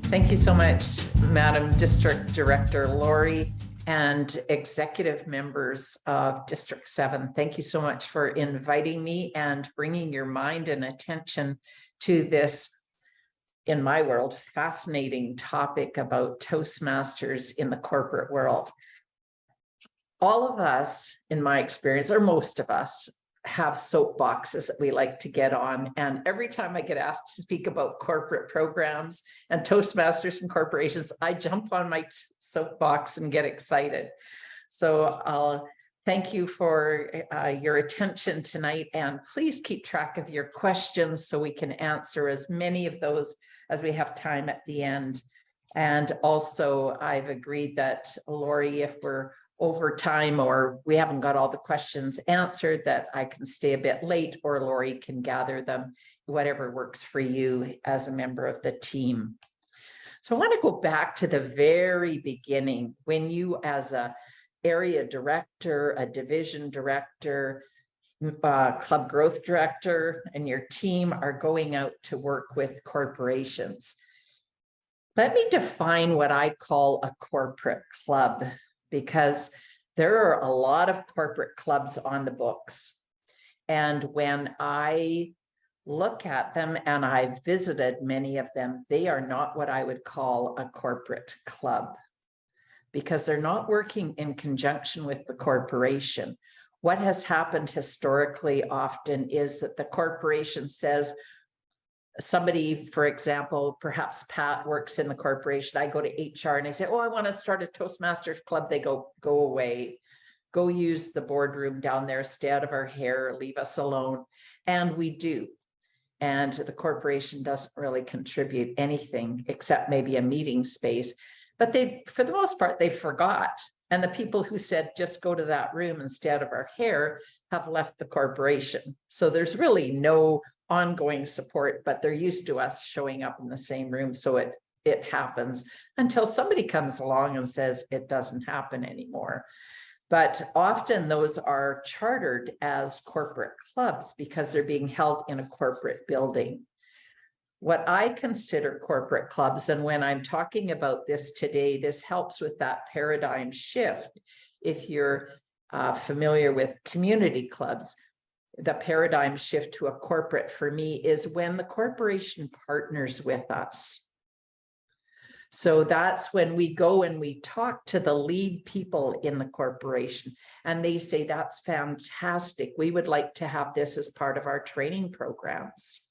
Thank you so much, Madam District Director Lori and executive members of District 7. Thank you so much for inviting me and bringing your mind and attention to this, in my world, fascinating topic about Toastmasters in the corporate world. All of us, in my experience, or most of us, have soapboxes that we like to get on. And every time I get asked to speak about corporate programs and Toastmasters and corporations, I jump on my soapbox and get excited. So I'll thank you for your attention tonight, and please keep track of your questions so we can answer as many of those as we have time at the end. And also I've agreed that, Lori, if we're over time or we haven't got all the questions answered, that I can stay a bit late or Lori can gather them, whatever works for you as a member of the team. So I want to go back to the very beginning, when you as a area director, a division director, club growth director, and your team are going out to work with corporations. Let me define what I call a corporate club, because there are a lot of corporate clubs on the books. And when I look at them, and I've visited many of them, they are not what I would call a corporate club, because they're not working in conjunction with the corporation. What has happened historically often is that the corporation says, somebody, for example, perhaps Pat works in the corporation, I go to HR and I say, oh, I want to start a Toastmasters club. They go away, go use the boardroom down there, stay out of our hair, leave us alone. And we do. And the corporation doesn't really contribute anything except maybe a meeting space. But they, for the most part, they forgot. And the people who said, just go to that room and stay out of our hair, have left the corporation. So there's really no ongoing support, but they're used to us showing up in the same room. So it happens until somebody comes along and says it doesn't happen anymore. But often those are chartered as corporate clubs because they're being held in a corporate building. What I consider corporate clubs, and when I'm talking about this today, this helps with that paradigm shift. If you're familiar with community clubs, the paradigm shift to a corporate for me is when the corporation partners with us. So that's when we go and we talk to the lead people in the corporation and they say, that's fantastic. We would like to have this as part of our training programs,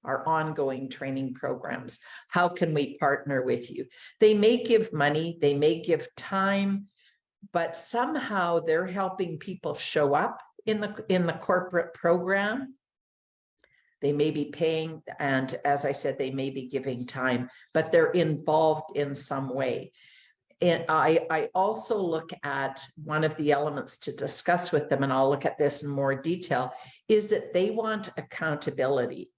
our ongoing training programs. How can we partner with you? They may give money, they may give time, but somehow they're helping people show up in the corporate program. They may be paying, and as I said, they may be giving time, but they're involved in some way. And I also look at one of the elements to discuss with them, and I'll look at this in more detail, is that they want accountability.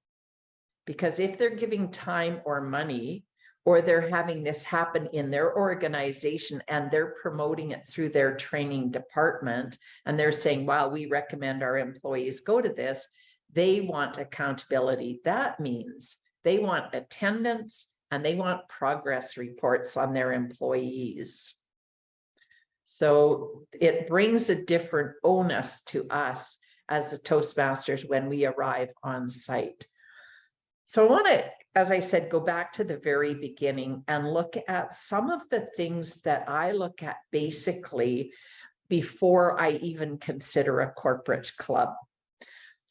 Because if they're giving time or money, or they're having this happen in their organization and they're promoting it through their training department, and they're saying, wow, we recommend our employees go to this, they want accountability. That means they want attendance and they want progress reports on their employees. So it brings a different onus to us as the Toastmasters when we arrive on site. So I want to, as I said, go back to the very beginning and look at some of the things that I look at basically before I even consider a corporate club.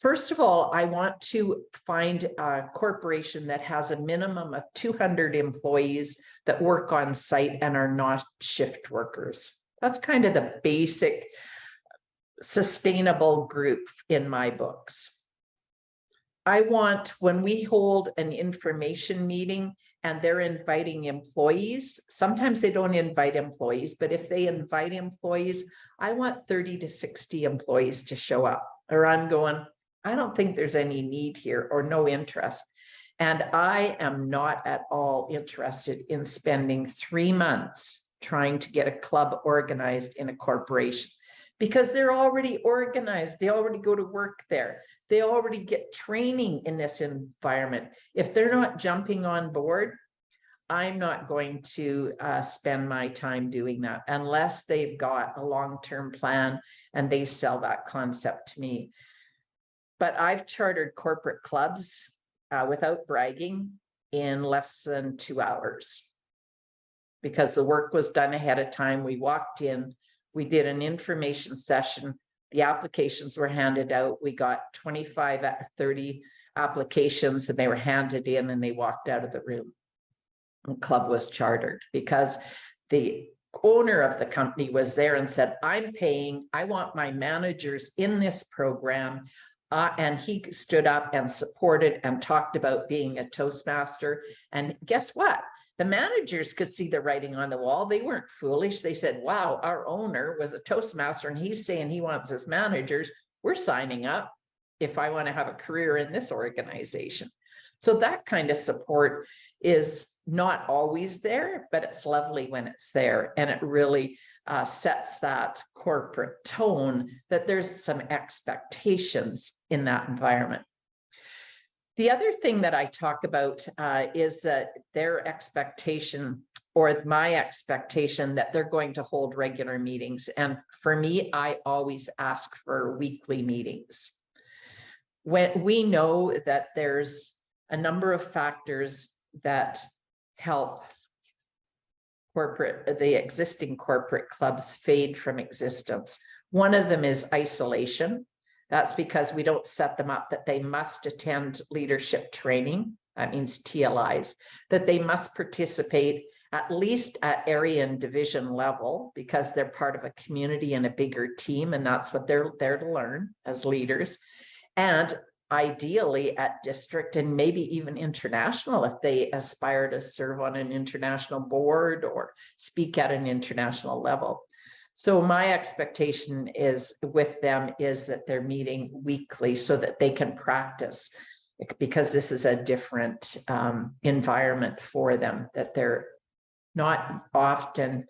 First of all, I want to find a corporation that has a minimum of 200 employees that work on site and are not shift workers. That's kind of the basic sustainable group in my books. I want, when we hold an information meeting and they're inviting employees, sometimes they don't invite employees, but if they invite employees, I want 30 to 60 employees to show up, or I'm going, I don't think there's any need here or no interest. And I am not at all interested in spending 3 months trying to get a club organized in a corporation, because they're already organized. They already go to work there. They already get training in this environment. If they're not jumping on board, I'm not going to spend my time doing that unless they've got a long-term plan and they sell that concept to me. But I've chartered corporate clubs without bragging in less than 2 hours because the work was done ahead of time. We walked in, we did an information session. The applications were handed out. We got 25 out of 30 applications and they were handed in and they walked out of the room. The club was chartered because the owner of the company was there and said, I'm paying, I want my managers in this program. And he stood up and supported and talked about being a Toastmaster. And guess what? The managers could see the writing on the wall. They weren't foolish. They said, wow, our owner was a Toastmaster and he's saying he wants his managers. We're signing up if I want to have a career in this organization. So that kind of support is not always there, but it's lovely when it's there. And it really sets that corporate tone that there's some expectations in that environment. The other thing that I talk about is that their expectation or my expectation that they're going to hold regular meetings. And for me, I always ask for weekly meetings. When we know that there's a number of factors that help the existing corporate clubs fade from existence. One of them is isolation. That's because we don't set them up that they must attend leadership training. That means TLIs, that they must participate at least at area and division level because they're part of a community and a bigger team. And that's what they're there to learn as leaders. And ideally at district and maybe even international if they aspire to serve on an international board or speak at an international level. So my expectation is with them is that they're meeting weekly so that they can practice because this is a different environment for them that they're not often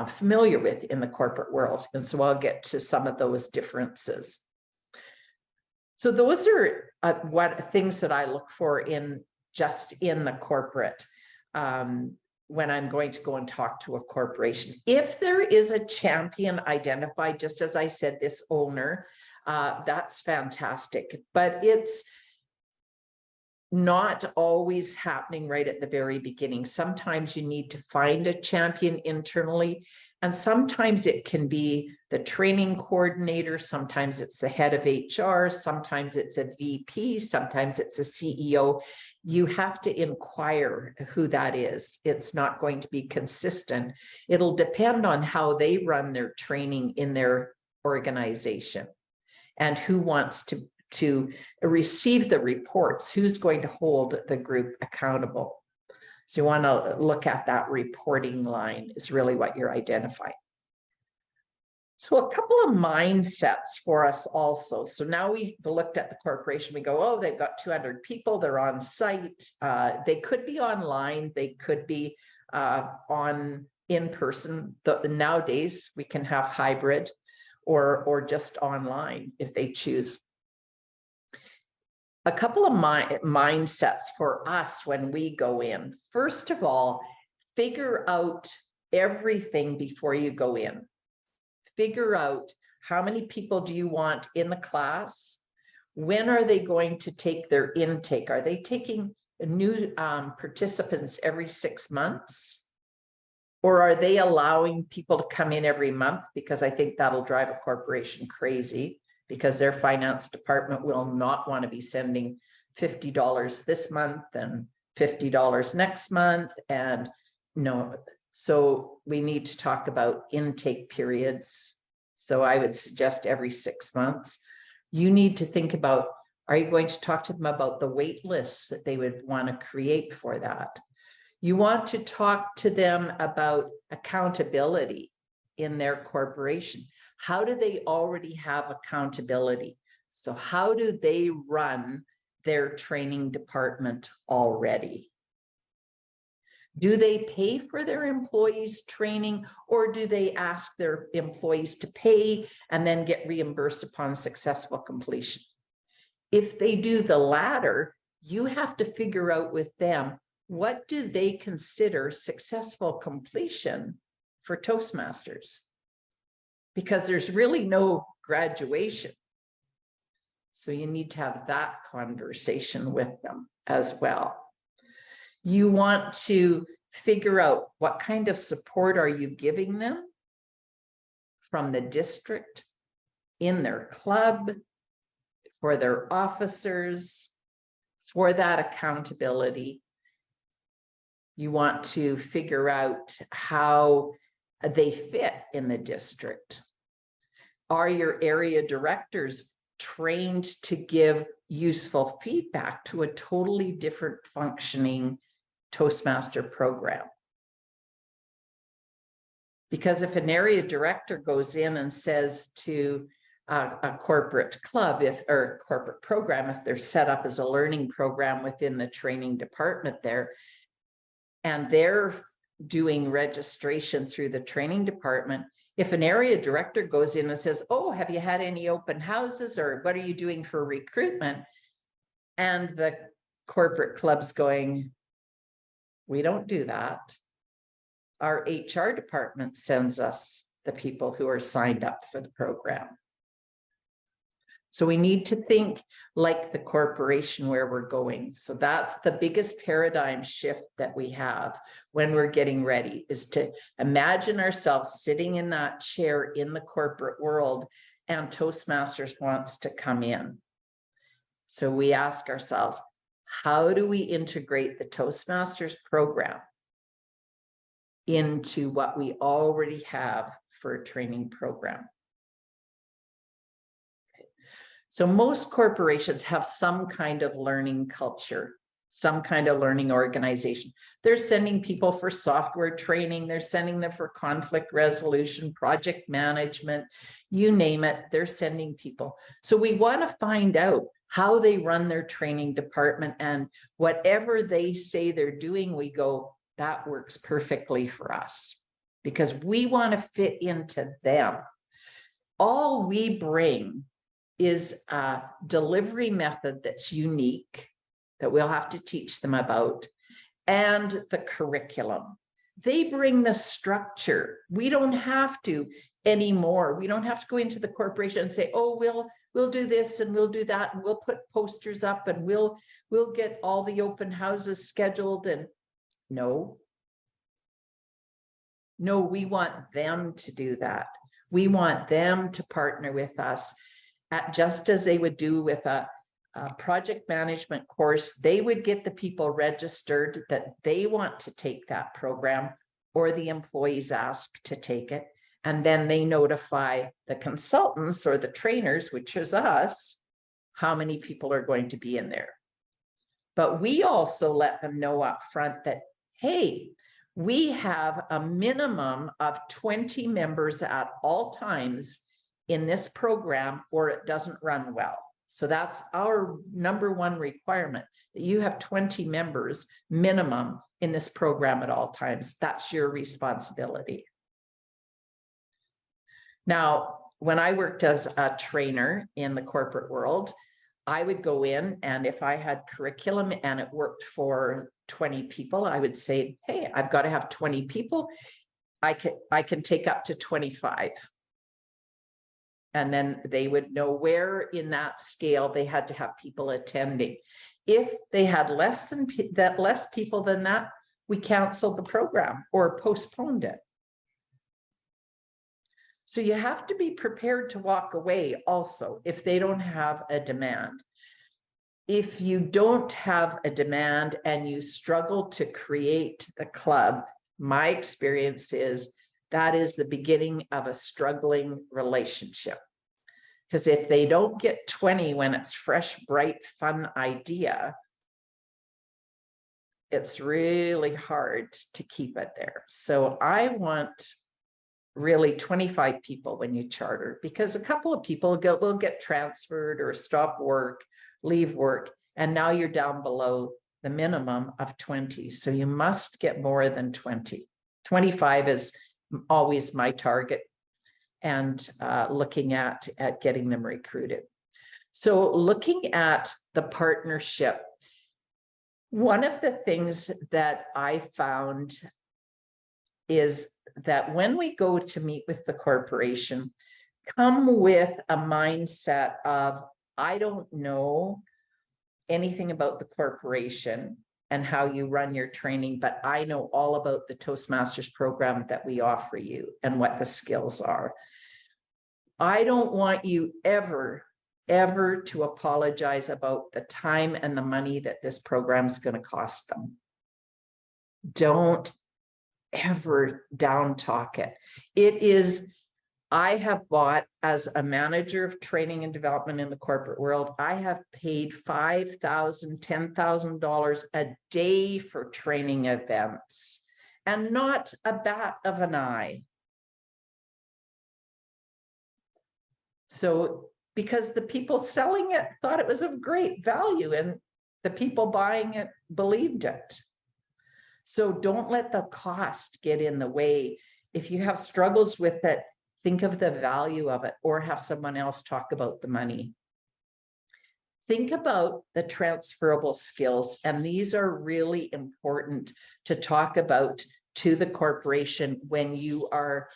familiar with in the corporate world. And so I'll get to some of those differences. So those are what things that I look for in just in the corporate when I'm going to go and talk to a corporation. If there is a champion identified, just as I said, this owner, that's fantastic, but it's not always happening right at the very beginning. Sometimes you need to find a champion internally. And sometimes it can be the training coordinator, sometimes it's the head of HR, sometimes it's a VP, sometimes it's a CEO. You have to inquire who that is. It's not going to be consistent. It'll depend on how they run their training in their organization and who wants to receive the reports, who's going to hold the group accountable. So you want to look at that reporting line is really what you're identifying. So a couple of mindsets for us also. So now we looked at the corporation, we go, oh, they've got 200 people, they're on site. They could be online, they could be on in person. Nowadays, we can have hybrid or just online if they choose. A couple of mindsets for us when we go in. First of all, figure out everything before you go in. Figure out how many people do you want in the class? When are they going to take their intake? Are they taking new participants every 6 months? Or are they allowing people to come in every month? Because I think that'll drive a corporation crazy, because their finance department will not want to be sending $50 this month and $50 next month. And no, so we need to talk about intake periods. So I would suggest every 6 months. You need to think about, are you going to talk to them about the wait lists that they would want to create for that? You want to talk to them about accountability in their corporation. How do they already have accountability? So how do they run their training department already? Do they pay for their employees' training, or do they ask their employees to pay and then get reimbursed upon successful completion? If they do the latter, you have to figure out with them, what do they consider successful completion for Toastmasters? Because there's really no graduation. So you need to have that conversation with them as well. You want to figure out what kind of support are you giving them from the district, in their club, for their officers, for that accountability. You want to figure out how they fit in the district. Are your area directors trained to give useful feedback to a totally different functioning Toastmaster program? Because if an area director goes in and says to a corporate club, or corporate program, if they're set up as a learning program within the training department there, and they're doing registration through the training department, if an area director goes in and says, oh, have you had any open houses, or what are you doing for recruitment? And the corporate club's going, we don't do that. Our HR department sends us the people who are signed up for the program. So we need to think like the corporation where we're going. So that's the biggest paradigm shift that we have when we're getting ready, is to imagine ourselves sitting in that chair in the corporate world, and Toastmasters wants to come in. So we ask ourselves, how do we integrate the Toastmasters program into what we already have for a training program? So most corporations have some kind of learning culture, some kind of learning organization. They're sending people for software training. They're sending them for conflict resolution, project management, you name it, they're sending people. So we want to find out how they run their training department, and whatever they say they're doing, we go, that works perfectly for us, because we want to fit into them. All we bring is a delivery method that's unique, that we'll have to teach them about, and the curriculum. They bring the structure. We don't have to anymore. We don't have to go into the corporation and say, oh, we'll do this and we'll do that, and we'll put posters up, and we'll get all the open houses scheduled. And no, we want them to do that. We want them to partner with us, just as they would do with a project management course. They would get the people registered that they want to take that program, or the employees ask to take it. And then they notify the consultants or the trainers, which is us, how many people are going to be in there. But we also let them know up front that, hey, we have a minimum of 20 members at all times in this program, or it doesn't run well. So that's our number one requirement, that you have 20 members minimum in this program at all times. That's your responsibility. Now, when I worked as a trainer in the corporate world, I would go in, and if I had curriculum and it worked for 20 people, I would say, hey, I've got to have 20 people. I can take up to 25. And then they would know where in that scale they had to have people attending. If they had less people than that, we canceled the program or postponed it. So you have to be prepared to walk away also if they don't have a demand. If you don't have a demand and you struggle to create the club, my experience is that is the beginning of a struggling relationship. Because if they don't get 20 when it's fresh, bright, fun idea, it's really hard to keep it there. So I want really 25 people when you charter, because a couple of people will get transferred or stop work, leave work, and now you're down below the minimum of 20. So you must get more than 20. 25 is always my target, and looking at getting them recruited. So looking at the partnership, One of the things that I found is that when we go to meet with the corporation, come with a mindset of, I don't know anything about the corporation and how you run your training, but I know all about the Toastmasters program that we offer you and what the skills are. I don't want you ever to apologize about the time and the money that this program is going to cost them. Don't ever down talk it. It is, I have bought, as a manager of training and development in the corporate world, I have paid $5,000, $10,000 a day for training events, and not a bat of an eye. So, because the people selling it thought it was of great value and the people buying it believed it. So don't let the cost get in the way. If you have struggles with it, think of the value of it, or have someone else talk about the money. Think about the transferable skills, and these are really important to talk about to the corporation when you are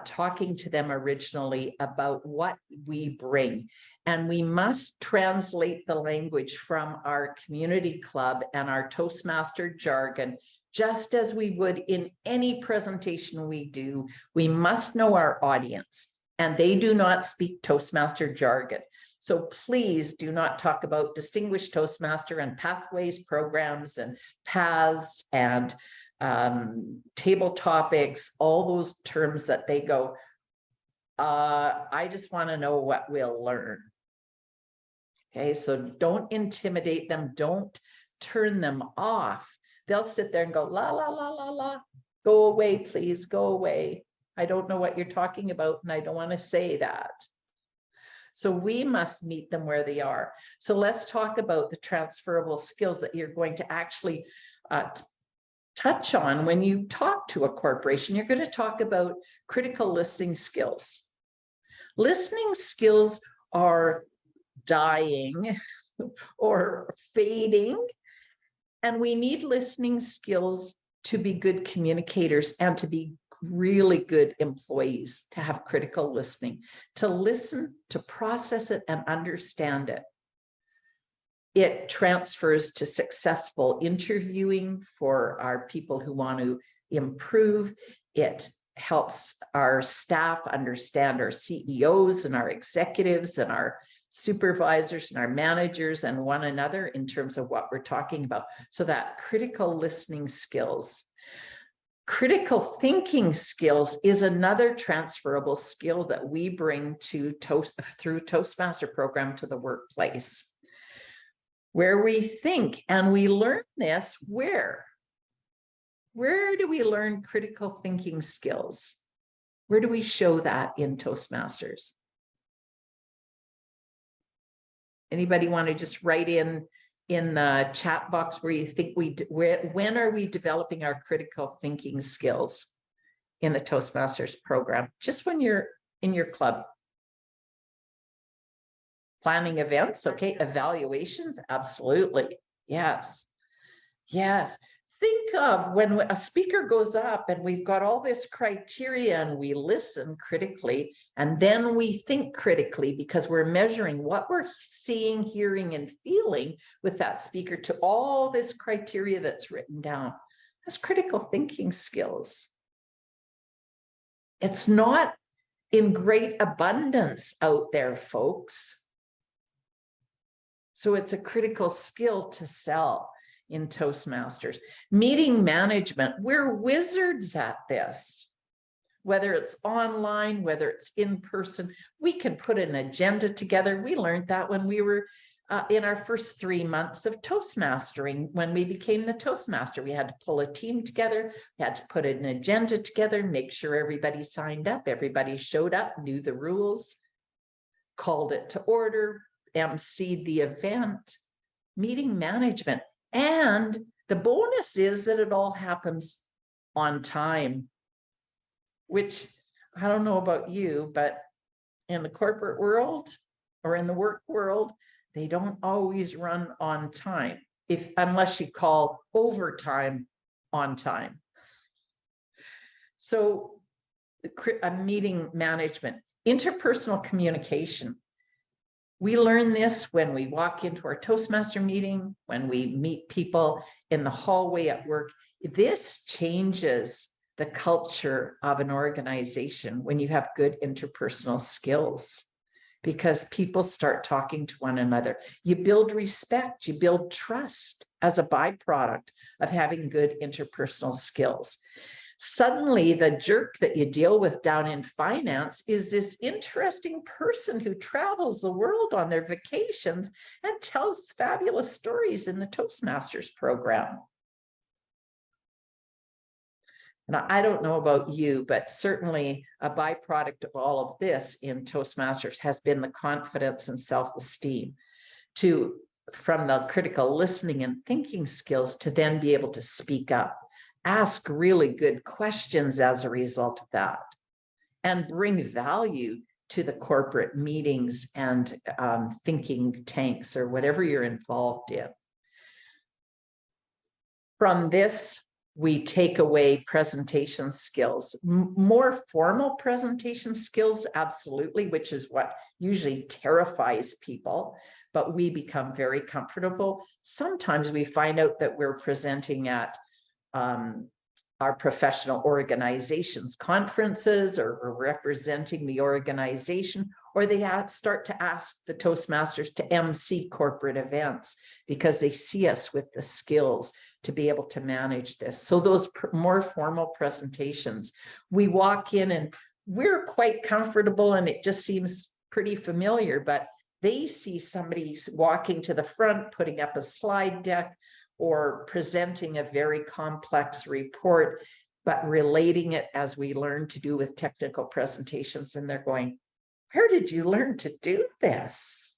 talking to them originally about what we bring. And we must translate the language from our community club and our Toastmaster jargon, just as we would in any presentation we do. We must know our audience, and they do not speak Toastmaster jargon. So please do not talk about distinguished Toastmaster and pathways programs and paths and table topics, all those terms that they go, I just want to know what we'll learn. Okay, so don't intimidate them. Don't turn them off. They'll sit there and go, la, la, la, la, la. Go away, please, go away. I don't know what you're talking about, and I don't want to say that. So we must meet them where they are. So let's talk about the transferable skills that you're going to actually touch on when you talk to a corporation. You're going to talk about critical listening skills. Listening skills are dying or fading, and we need listening skills to be good communicators and to be really good employees, to have critical listening, to listen, to process it and understand it. It transfers to successful interviewing for our people who want to improve. It helps our staff understand our CEOs and our executives and our supervisors and our managers and one another in terms of what we're talking about. So that critical listening skills. Critical thinking skills is another transferable skill that we bring to through Toastmaster program to the workplace, where we think, and we learn this where? Where do we learn critical thinking skills? Where do we show that in Toastmasters? Anybody want to just write in the chat box where you think when are we developing our critical thinking skills in the Toastmasters program? Just when you're in your club. Planning events, okay. Evaluations, absolutely. Yes. Yes. Think of when a speaker goes up and we've got all this criteria and we listen critically and then we think critically because we're measuring what we're seeing, hearing, and feeling with that speaker to all this criteria that's written down. That's critical thinking skills. It's not in great abundance out there, folks. So it's a critical skill to sell in Toastmasters. Meeting management, we're wizards at this. Whether it's online, whether it's in person, we can put an agenda together. We learned that when we were in our first 3 months of Toastmastering, when we became the Toastmaster. We had to pull a team together, we had to put an agenda together, make sure everybody signed up, everybody showed up, knew the rules, called it to order, emceed the event. Meeting management. And the bonus is that it all happens on time, which I don't know about you, but in the corporate world or in the work world, they don't always run on time. unless you call overtime on time. So a meeting management, interpersonal communication. We learn this when we walk into our Toastmaster meeting, when we meet people in the hallway at work. This changes the culture of an organization when you have good interpersonal skills, because people start talking to one another. You build respect, you build trust as a byproduct of having good interpersonal skills. Suddenly, the jerk that you deal with down in finance is this interesting person who travels the world on their vacations and tells fabulous stories in the Toastmasters program. Now, I don't know about you, but certainly a byproduct of all of this in Toastmasters has been the confidence and self-esteem from the critical listening and thinking skills to then be able to speak up, ask really good questions as a result of that, and bring value to the corporate meetings and thinking tanks or whatever you're involved in. From this, we take away presentation skills, more formal presentation skills, absolutely, which is what usually terrifies people, but we become very comfortable. Sometimes we find out that we're presenting at our professional organizations, conferences, or we're representing the organization, or they start to ask the Toastmasters to MC corporate events because they see us with the skills to be able to manage this. So those more formal presentations, we walk in and we're quite comfortable and it just seems pretty familiar, but they see somebody walking to the front, putting up a slide deck, or presenting a very complex report, but relating it as we learn to do with technical presentations. And they're going, where did you learn to do this?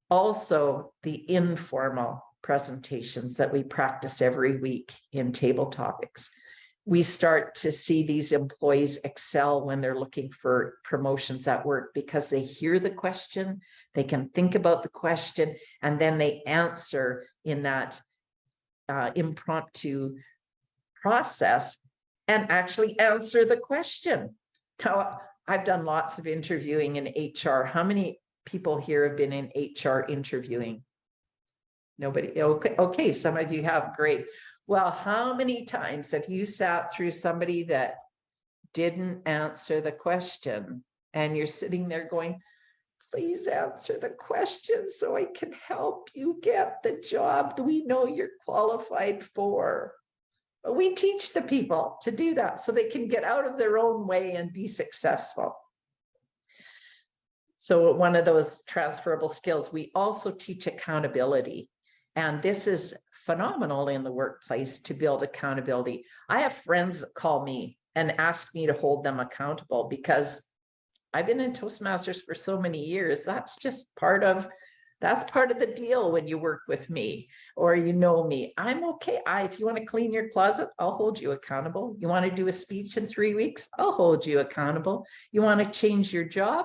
Also, the informal presentations that we practice every week in table topics. We start to see these employees excel when they're looking for promotions at work because they hear the question, they can think about the question, and then they answer in that impromptu process and actually answer the question. Now, I've done lots of interviewing in HR. How many people here have been in HR interviewing? Nobody. Okay, some of you have. Great. Well, how many times have you sat through somebody that didn't answer the question and you're sitting there going, please answer the question so I can help you get the job that we know you're qualified for? But we teach the people to do that so they can get out of their own way and be successful. So one of those transferable skills, we also teach accountability. And this is phenomenal in the workplace to build accountability. I have friends that call me and ask me to hold them accountable because I've been in Toastmasters for so many years. That's just part of the deal when you work with me or you know me. I'm okay. If you want to clean your closet, I'll hold you accountable. You want to do a speech in 3 weeks, I'll hold you accountable. You want to change your job,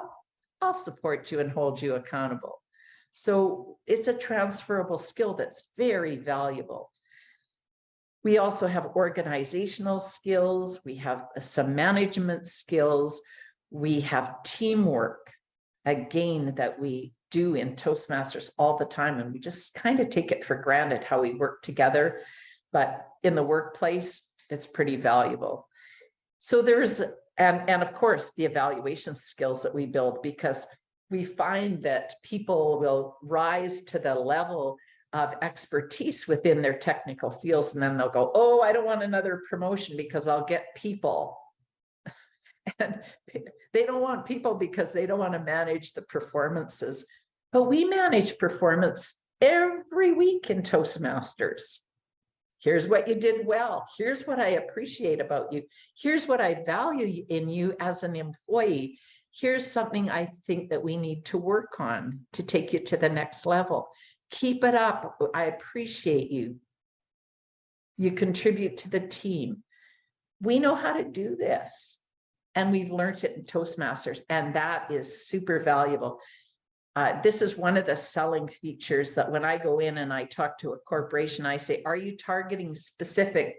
I'll support you and hold you accountable. So it's a transferable skill that's very valuable. We also have organizational skills. We have some management skills. We have teamwork, again, that we do in Toastmasters all the time. And we just kind of take it for granted how we work together. But in the workplace, it's pretty valuable. So and of course, the evaluation skills that we build, because we find that people will rise to the level of expertise within their technical fields, and then they'll go, oh, I don't want another promotion because I'll get people. And they don't want people because they don't want to manage the performances. But we manage performance every week in Toastmasters. Here's what you did well. Here's what I appreciate about you. Here's what I value in you as an employee. Here's something I think that we need to work on to take you to the next level. Keep it up. I appreciate you. You contribute to the team. We know how to do this. And we've learned it in Toastmasters. And that is super valuable. This is one of the selling features that when I go in and I talk to a corporation, I say, are you targeting specific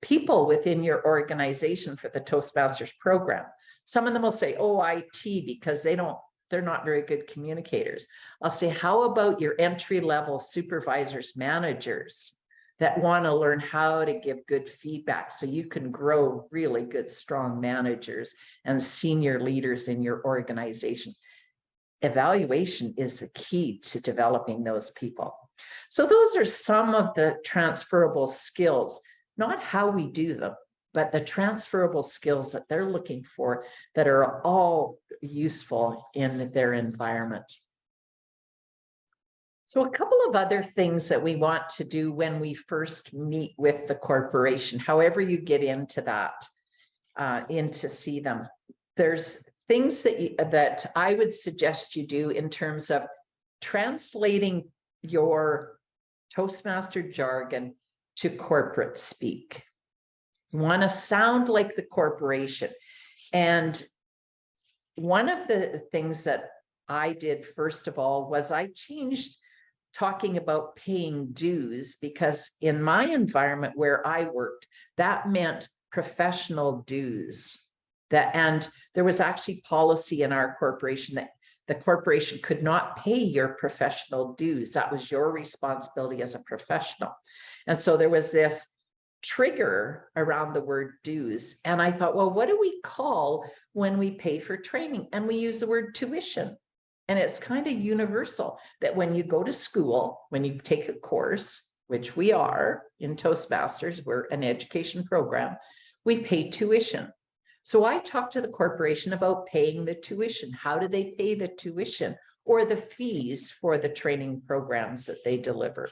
people within your organization for the Toastmasters program? Some of them will say, oh, IT, because they're not very good communicators. I'll say, how about your entry-level supervisors, managers that want to learn how to give good feedback so you can grow really good, strong managers and senior leaders in your organization? Evaluation is the key to developing those people. So those are some of the transferable skills, not how we do them, but the transferable skills that they're looking for that are all useful in their environment. So a couple of other things that we want to do when we first meet with the corporation, however you get into that, in to see them. There's things that I would suggest you do in terms of translating your Toastmaster jargon to corporate speak. You want to sound like the corporation. And one of the things that I did, first of all, was I changed talking about paying dues, because in my environment where I worked, that meant professional dues. And there was actually policy in our corporation that the corporation could not pay your professional dues. That was your responsibility as a professional. And so there was this trigger around the word dues. And I thought, well, what do we call when we pay for training? And we use the word tuition. And it's kind of universal that when you go to school, when you take a course, which we are in Toastmasters, we're an education program, we pay tuition. So I talked to the corporation about paying the tuition. How do they pay the tuition or the fees for the training programs that they deliver?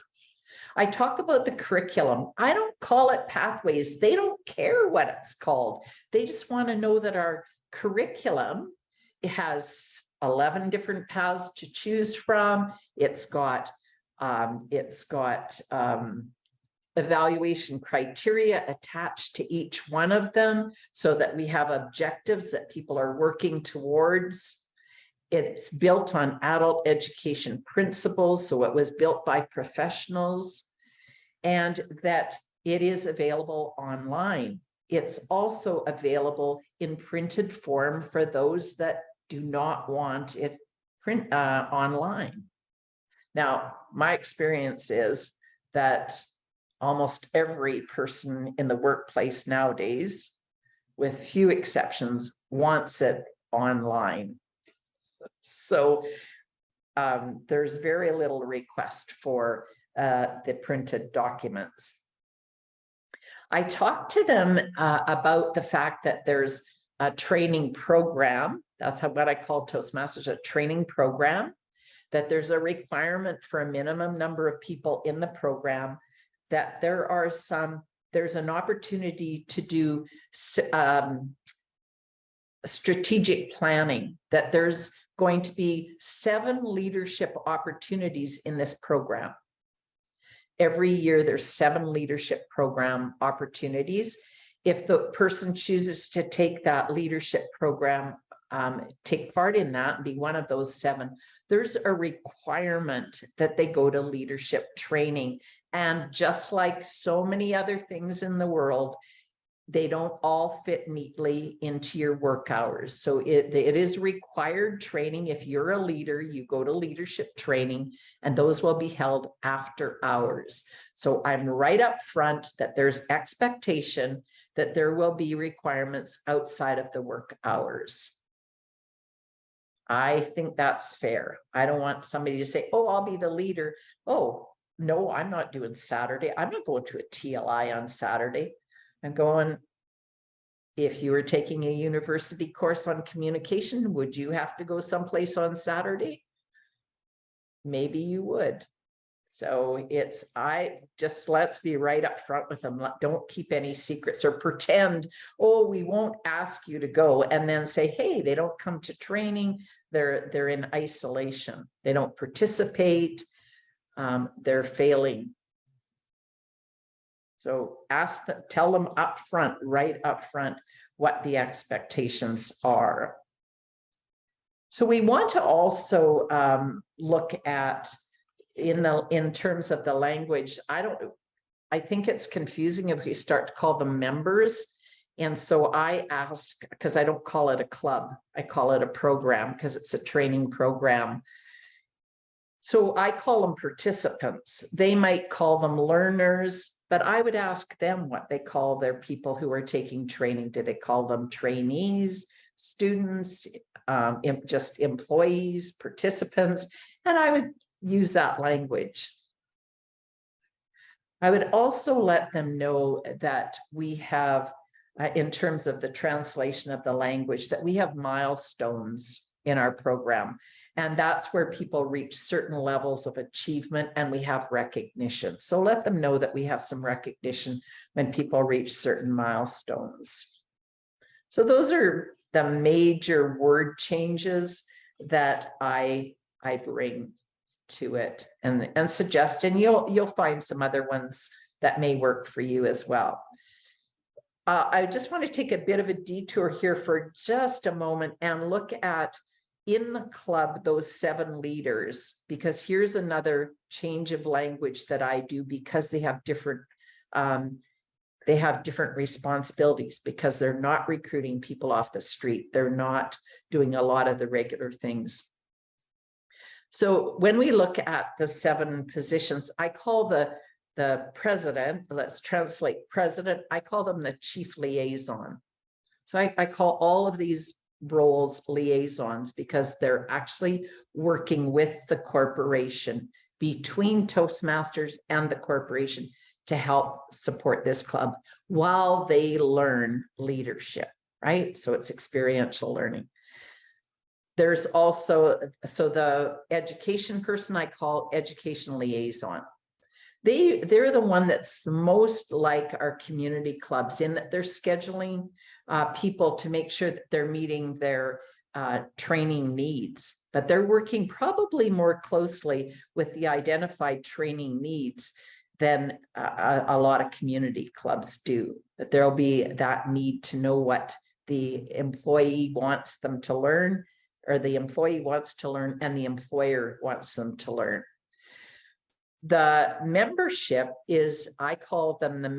I talk about the curriculum. I don't call it pathways. They don't care what it's called. They just want to know that our curriculum, it has 11 different paths to choose from. It's got evaluation criteria attached to each one of them so that we have objectives that people are working towards. It's built on adult education principles, so it was built by professionals, and that it is available online. It's also available in printed form for those that do not want it online. Now, my experience is that almost every person in the workplace nowadays, with few exceptions, wants it online. So there's very little request for the printed documents. I talked to them about the fact that there's a training program. That's what I call Toastmasters, a training program, that there's a requirement for a minimum number of people in the program, that there's an opportunity to do strategic planning, that there's going to be 7 leadership opportunities in this program. Every year there's 7 leadership program opportunities. If the person chooses to take that leadership program, take part in that and be one of those 7, there's a requirement that they go to leadership training. And just like so many other things in the world, they don't all fit neatly into your work hours. So it is required training. If you're a leader, you go to leadership training, and those will be held after hours. So I'm right up front that there's expectation that there will be requirements outside of the work hours. I think that's fair. I don't want somebody to say, oh, I'll be the leader. Oh, no, I'm not doing Saturday. I'm not going to a TLI on Saturday. I'm going, if you were taking a university course on communication, would you have to go someplace on Saturday? Maybe you would. So let's be right up front with them. Don't keep any secrets or pretend, oh, we won't ask you to go, and then say, hey, they don't come to training. They're in isolation. They don't participate. They're failing. So tell them up front, right up front, what the expectations are. So we want to also look at in terms of the language. I think it's confusing if we start to call them members. And so I ask, because I don't call it a club, I call it a program because it's a training program. So I call them participants. They might call them learners, but I would ask them what they call their people who are taking training. Do they call them trainees, students, just employees, participants? And I would use that language. I would also let them know that we have, in terms of the translation of the language, that we have milestones in our program. And that's where people reach certain levels of achievement and we have recognition. So let them know that we have some recognition when people reach certain milestones. So those are the major word changes that I bring to it and suggest, and you'll find some other ones that may work for you as well. I just want to take a bit of a detour here for just a moment and look at in the club those 7 leaders, because here's another change of language that I do because they have different responsibilities, because they're not recruiting people off the street. They're not doing a lot of the regular things. So when we look at the 7 positions, I call the president, let's translate president, I call them the chief liaison. So I call all of these roles liaisons because they're actually working with the corporation, between Toastmasters and the corporation, to help support this club while they learn leadership, right? So it's experiential learning. There's also, so the education person I call education liaison. They're the one that's most like our community clubs in that they're scheduling people to make sure that they're meeting their training needs, but they're working probably more closely with the identified training needs than a lot of community clubs do. That there'll be that need to know what the employee wants them to learn, or the employee wants to learn, and the employer wants them to learn. The membership is, I call them the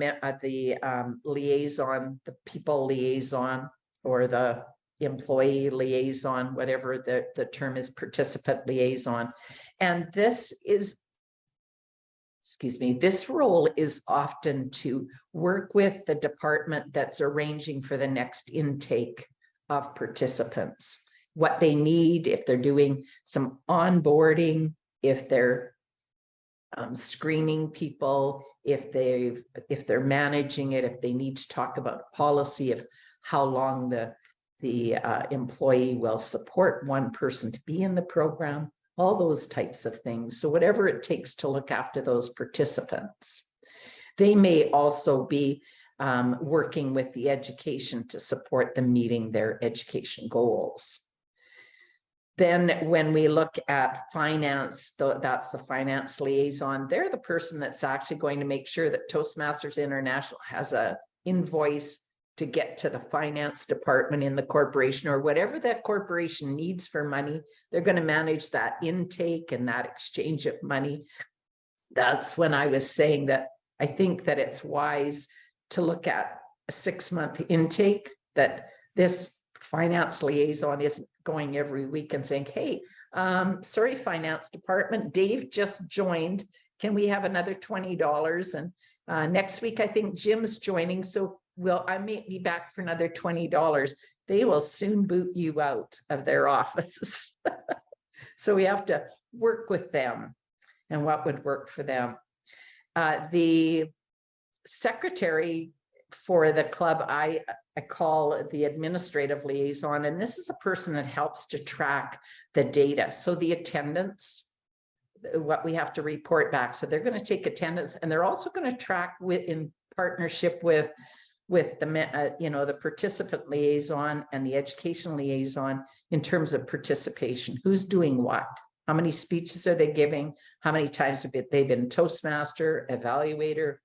liaison, the people liaison, or the employee liaison, whatever the term is, participant liaison. And this is, this role is often to work with the department that's arranging for the next intake of participants, what they need, if they're doing some onboarding, if they're screening people, if they're managing it, if they need to talk about policy of how long the employee will support one person to be in the program, all those types of things. So whatever it takes to look after those participants. They may also be working with the education to support them meeting their education goals. Then when we look at finance, that's the finance liaison. They're the person that's actually going to make sure that Toastmasters International has an invoice to get to the finance department in the corporation, or whatever that corporation needs for money. They're going to manage that intake and that exchange of money. That's when I was saying that I think that it's wise to look at a 6-month intake, that this finance liaison isn't going every week and saying, hey, sorry, finance department, Dave just joined. Can we have another $20? And next week, I think Jim's joining. So I may be back for another $20. They will soon boot you out of their office. So we have to work with them and what would work for them. The secretary for the club, I call the administrative liaison, and this is a person that helps to track the data. So the attendance, what we have to report back. So they're going to take attendance, and they're also going to track in partnership with the the participant liaison and the education liaison in terms of participation. Who's doing what? How many speeches are they giving? How many times have they been Toastmaster, evaluator?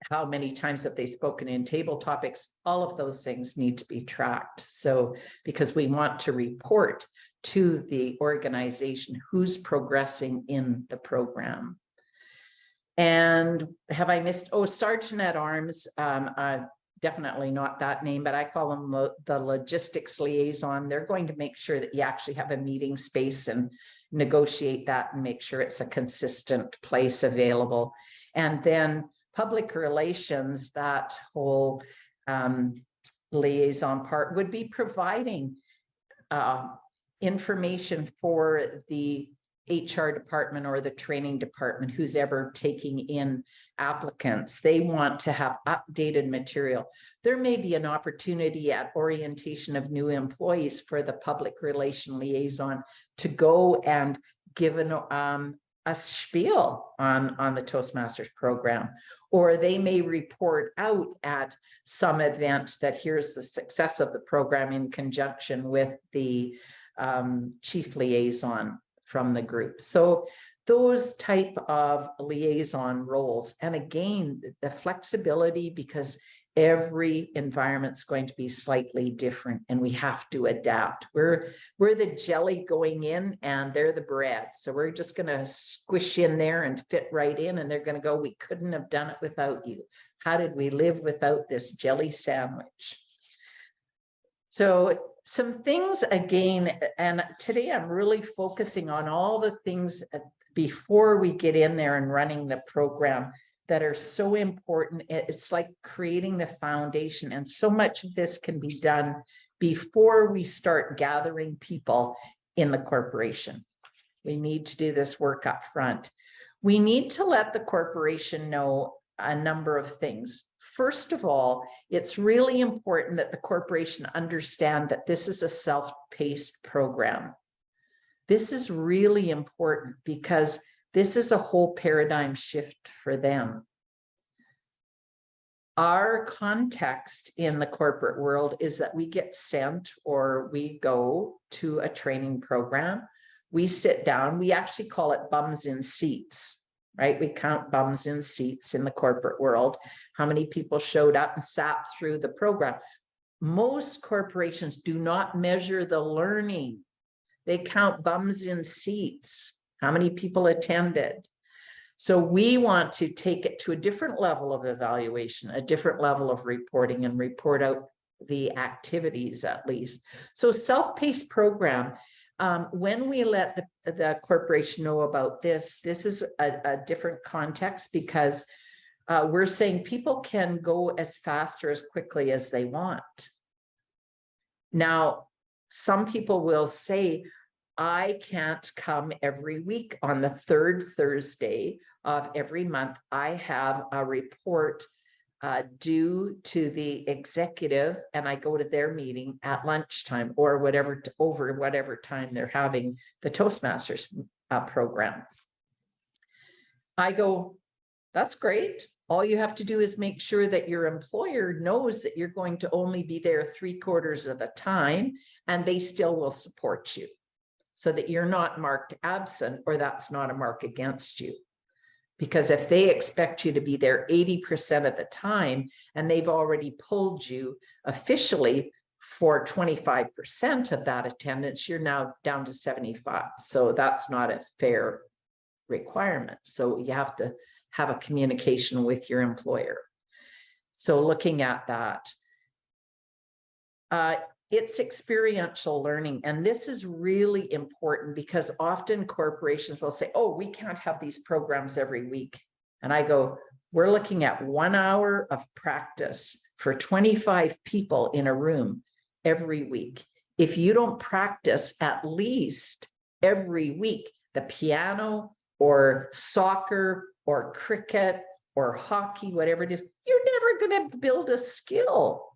how many times have they spoken in table topics? All of those things need to be tracked. So, because we want to report to the organization who's progressing in the program. And have I missed? Oh, Sergeant at Arms. Definitely not that name, but I call them the logistics liaison. They're going to make sure that you actually have a meeting space and negotiate that and make sure it's a consistent place available. And then public relations, that whole liaison part would be providing information for the HR department or the training department who's ever taking in applicants. They want to have updated material. There may be an opportunity at orientation of new employees for the public relation liaison to go and give a spiel on the Toastmasters program, or they may report out at some event that here's the success of the program in conjunction with the chief liaison from the group. So those type of liaison roles, and again, the flexibility, because every environment's going to be slightly different and we have to adapt. We're the jelly going in and they're the bread. So we're just going to squish in there and fit right in, and they're going to go, we couldn't have done it without you. How did we live without this jelly sandwich? So some things again, and today I'm really focusing on all the things before we get in there and running the program that are so important. It's like creating the foundation, and so much of this can be done before we start gathering people in the corporation. We need to do this work up front. We need to let the corporation know a number of things. First of all, it's really important that the corporation understand that this is a self-paced program. This is really important because this is a whole paradigm shift for them. Our context in the corporate world is that we get sent or we go to a training program. We sit down, we actually call it bums in seats, right? We count bums in seats in the corporate world. How many people showed up and sat through the program? Most corporations do not measure the learning. They count bums in seats. How many people attended? So we want to take it to a different level of evaluation, a different level of reporting, and report out the activities at least. So self-paced program, when we let the corporation know about this, this is a different context, because we're saying people can go as fast or as quickly as they want. Now, some people will say, I can't come every week. On the third Thursday of every month, I have a report due to the executive, and I go to their meeting at lunchtime or whatever, over whatever time they're having the Toastmasters program. I go, that's great. All you have to do is make sure that your employer knows that you're going to only be there 3/4 of the time, and they still will support you, so that you're not marked absent, or that's not a mark against you. Because if they expect you to be there 80% of the time, and they've already pulled you officially for 25% of that attendance, you're now down to 75. So that's not a fair requirement. So you have to have a communication with your employer. So looking at that, it's experiential learning. And this is really important, because often corporations will say, oh, we can't have these programs every week. And I go, we're looking at 1 hour of practice for 25 people in a room every week. If you don't practice at least every week, the piano or soccer or cricket or hockey, whatever it is, you're never going to build a skill.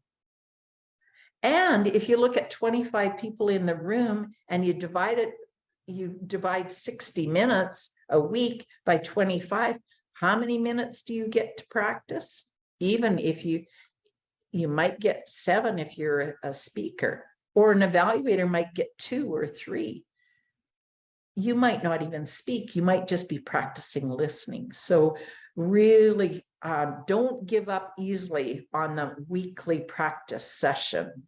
And if you look at 25 people in the room and you divide 60 minutes a week by 25, how many minutes do you get to practice? Even if you might get 7 if you're a speaker, or an evaluator might get 2 or 3. You might not even speak. You might just be practicing listening. So really don't give up easily on the weekly practice session.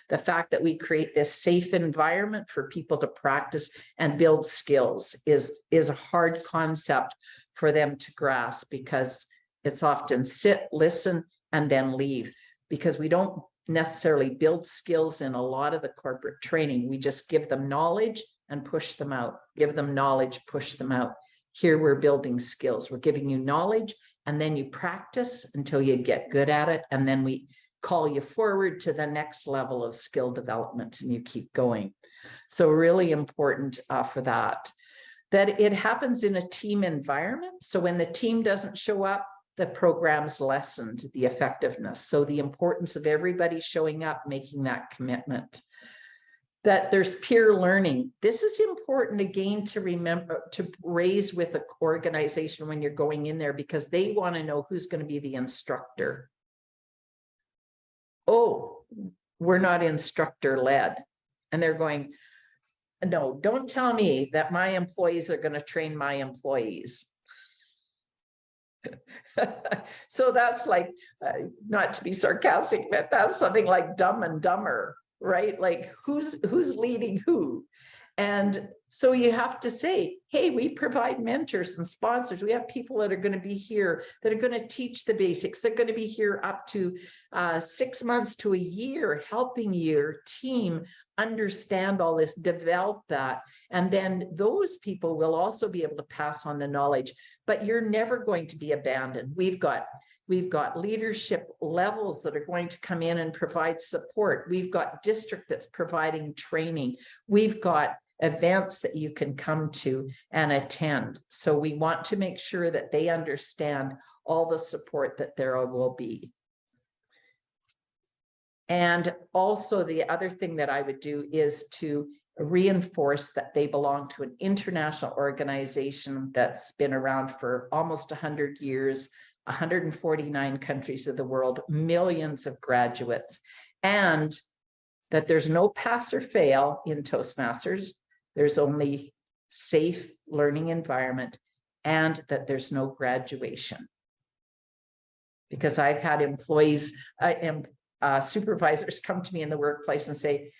The fact that we create this safe environment for people to practice and build skills is a hard concept for them to grasp, because it's often sit, listen, and then leave, because we don't necessarily build skills in a lot of the corporate training. We just give them knowledge and push them out, give them knowledge, push them out. Here we're building skills. We're giving you knowledge, and then you practice until you get good at it. And then we call you forward to the next level of skill development, and you keep going. So really important for that it happens in a team environment. So when the team doesn't show up, the program's lessened the effectiveness. So the importance of everybody showing up, making that commitment. That there's peer learning. This is important again to remember, to raise with an organization when you're going in there, because they want to know who's going to be the instructor. Oh, we're not instructor led. And they're going, no, don't tell me that my employees are going to train my employees. So that's like, not to be sarcastic, but that's something like Dumb and Dumber, right? Like who's leading who? And so you have to say, hey, we provide mentors and sponsors. We have people that are going to be here that are going to teach the basics. They're going to be here up to 6 months to a year, helping your team understand all this, develop that. And then those people will also be able to pass on the knowledge, but you're never going to be abandoned. We've got leadership levels that are going to come in and provide support. We've got district that's providing training. We've got events that you can come to and attend. So we want to make sure that they understand all the support that there will be. And also the other thing that I would do is to reinforce that they belong to an international organization that's been around for almost 100 years, 149 countries of the world, millions of graduates, and that there's no pass or fail in Toastmasters. There's only safe learning environment, and that there's no graduation. Because I've had employees, supervisors come to me in the workplace and say,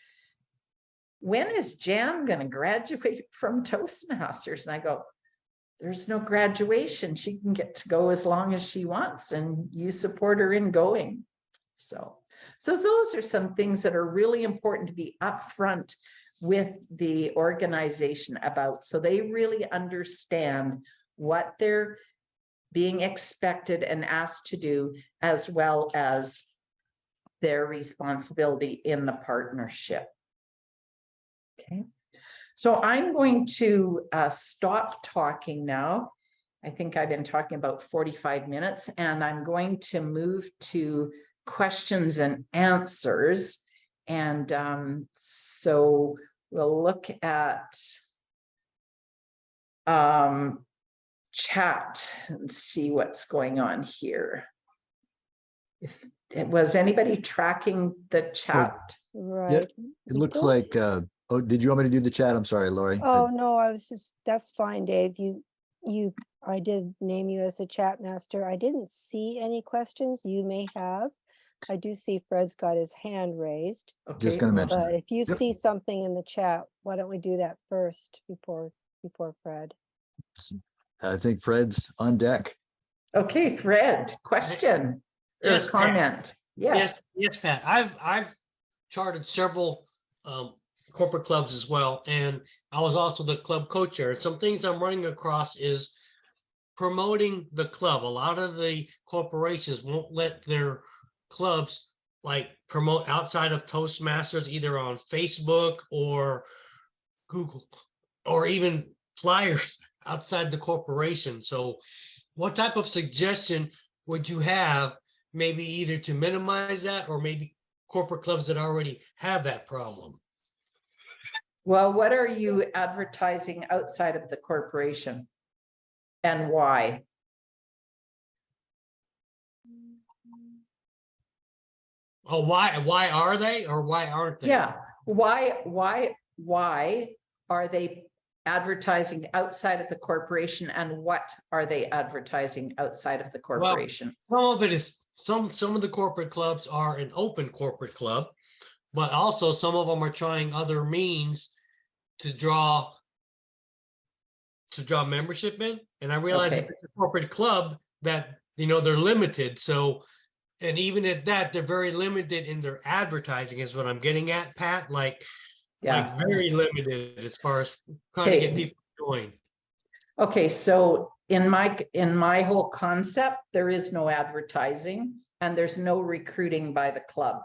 when is Jan going to graduate from Toastmasters? And I go, there's no graduation. She can get to go as long as she wants, and you support her in going. So those are some things that are really important to be upfront with the organization about, so they really understand what they're being expected and asked to do, as well as their responsibility in the partnership. Okay, so I'm going to stop talking now. I think I've been talking about 45 minutes, and I'm going to move to questions and answers. And so we'll look at chat and see what's going on here. If was anybody tracking the chat? Right. Yep. It looks like, oh, did you want me to do the chat? I'm sorry, Lori. Oh, no, I was just, that's fine, Dave. I did name you as the chat master. I didn't see any questions. You may have. I do see Fred's got his hand raised. Okay, Just going to mention But that. if you Yep. see something in the chat, why don't we do that first before Fred? I think Fred's on deck. Okay, Fred, question or Yes, Pat. comment? Yes. Yes, Pat. I've charted several corporate clubs as well, and I was also the club coach there. Some things I'm running across is promoting the club. A lot of the corporations won't let their clubs like promote outside of Toastmasters, either on Facebook or Google, or even flyers outside the corporation. So what type of suggestion would you have, maybe either to minimize that, or maybe corporate clubs that already have that problem? Well, what are you advertising outside of the corporation, and why? Oh, why are they, or why aren't they? Yeah, why are they advertising outside of the corporation, and what are they advertising outside of the corporation? Some of it is, some of the corporate clubs are an open corporate club, but also some of them are trying other means to draw membership in. And I realize if Okay. it's a corporate club that, they're limited. So, and even at that, they're very limited in their advertising is what I'm getting at, Pat, like Yeah. very limited as far as trying to get people to join. Okay, so in my whole concept, there is no advertising and there's no recruiting by the club.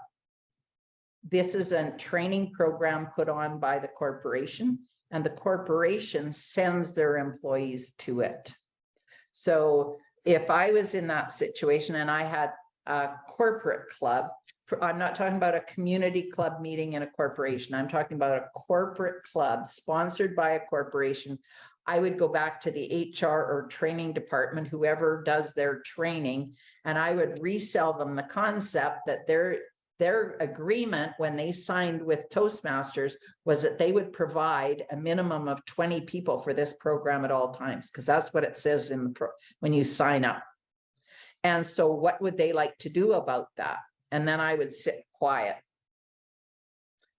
This is a training program put on by the corporation, and the corporation sends their employees to it. So if I was in that situation and I had a corporate club, I'm not talking about a community club meeting in a corporation. I'm talking about a corporate club sponsored by a corporation. I would go back to the HR or training department, whoever does their training, and I would resell them the concept that their agreement when they signed with Toastmasters was that they would provide a minimum of 20 people for this program at all times, because that's what it says in the when you sign up. And so what would they like to do about that? And then I would sit quiet.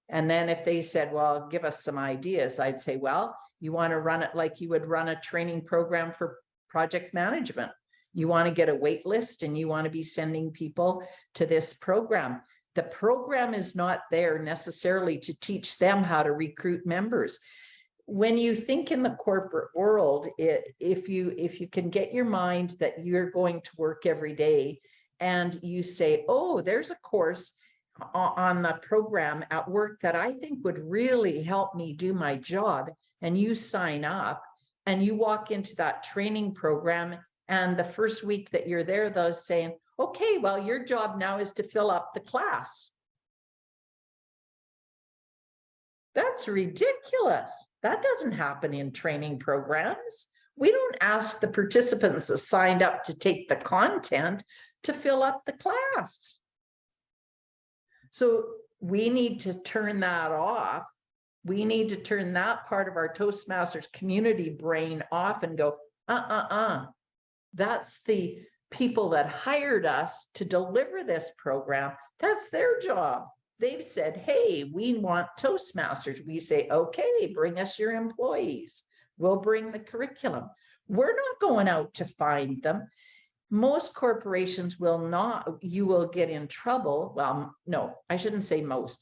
And then if they said, well, give us some ideas, I'd say, well, you want to run it like you would run a training program for project management. You want to get a wait list and you want to be sending people to this program. The program is not there necessarily to teach them how to recruit members. When you think in the corporate world, if you can get your mind that you're going to work every day and you say, oh, there's a course on the program at work that I think would really help me do my job, and you sign up and you walk into that training program, and the first week that you're there, they're saying, okay, well, your job now is to fill up the class. That's ridiculous. That doesn't happen in training programs. We don't ask the participants that signed up to take the content to fill up the class. So we need to turn that off. We need to turn that part of our Toastmasters community brain off and go, that's the people that hired us to deliver this program. That's their job. They've said, hey, we want Toastmasters. We say, okay, bring us your employees. We'll bring the curriculum. We're not going out to find them. Most corporations will not, you will get in trouble. Well, no, I shouldn't say most.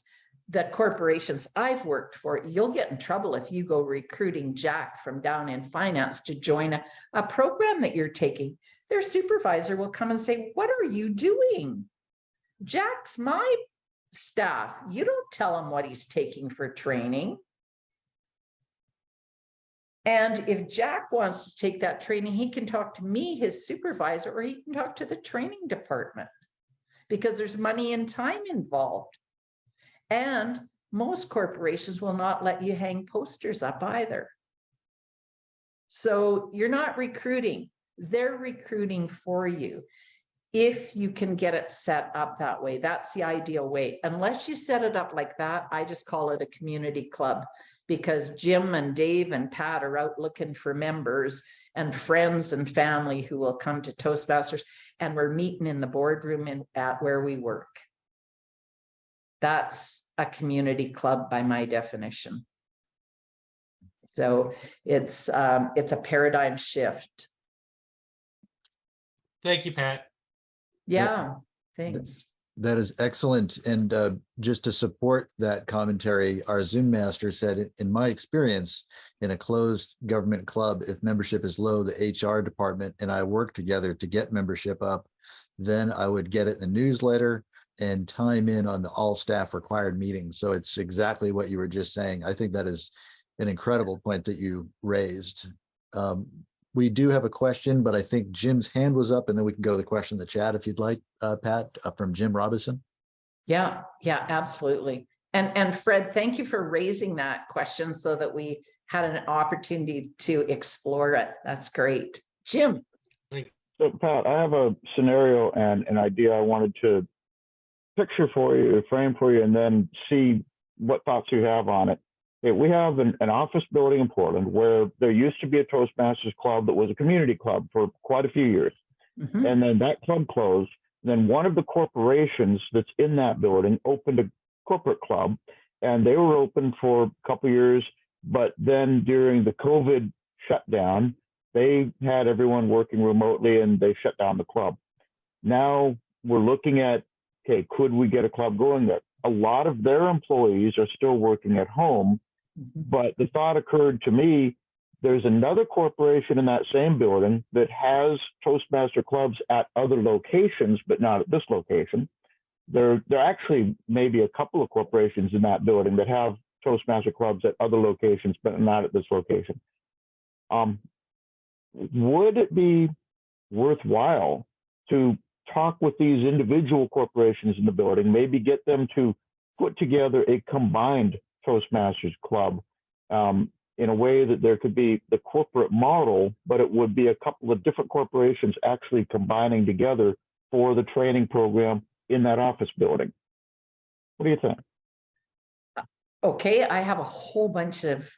The corporations I've worked for, you'll get in trouble if you go recruiting Jack from down in finance to join a program that you're taking. Their supervisor will come and say, what are you doing? Jack's my staff. You don't tell him what he's taking for training. And if Jack wants to take that training, he can talk to me, his supervisor, or he can talk to the training department, because there's money and time involved. And most corporations will not let you hang posters up either. So you're not recruiting, they're recruiting for you. If you can get it set up that way, that's the ideal way. Unless you set it up like that, I just call it a community club, because Jim and Dave and Pat are out looking for members and friends and family who will come to Toastmasters, and we're meeting in the boardroom at where we work. That's a community club by my definition. So it's a paradigm shift. Thank you, Pat. Yeah, thanks. That is excellent. And just to support that commentary, our Zoom master said, in my experience, in a closed government club, if membership is low, the HR department and I work together to get membership up, then I would get it in the newsletter and time in on the all staff required meetings. So it's exactly what you were just saying. I think that is an incredible point that you raised. We do have a question, but I think Jim's hand was up, and then we can go to the question in the chat if you'd like, Pat, from Jim Robinson. Yeah, absolutely. And Fred, thank you for raising that question so that we had an opportunity to explore it. That's great. Jim. So Pat, I have a scenario and an idea I wanted to picture for you, frame for you, and then see what thoughts you have on it. we have an office building in Portland where there used to be a Toastmasters club that was a community club for quite a few years. Mhm. And then that club closed. Then one of the corporations that's in that building opened a corporate club, and they were open for a couple of years. But then during the COVID shutdown, they had everyone working remotely and they shut down the club. Now we're looking at, okay, could we get a club going there? A lot of their employees are still working at home, Mhm. but the thought occurred to me, there's another corporation in that same building that has Toastmaster clubs at other locations, but not at this location. There actually maybe a couple of corporations in that building that have Toastmaster clubs at other locations, but not at this location. Would it be worthwhile to talk with these individual corporations in the building, maybe get them to put together a combined Toastmasters club in a way that there could be the corporate model, but it would be a couple of different corporations actually combining together for the training program in that office building? What do you think? Okay, I have a whole bunch of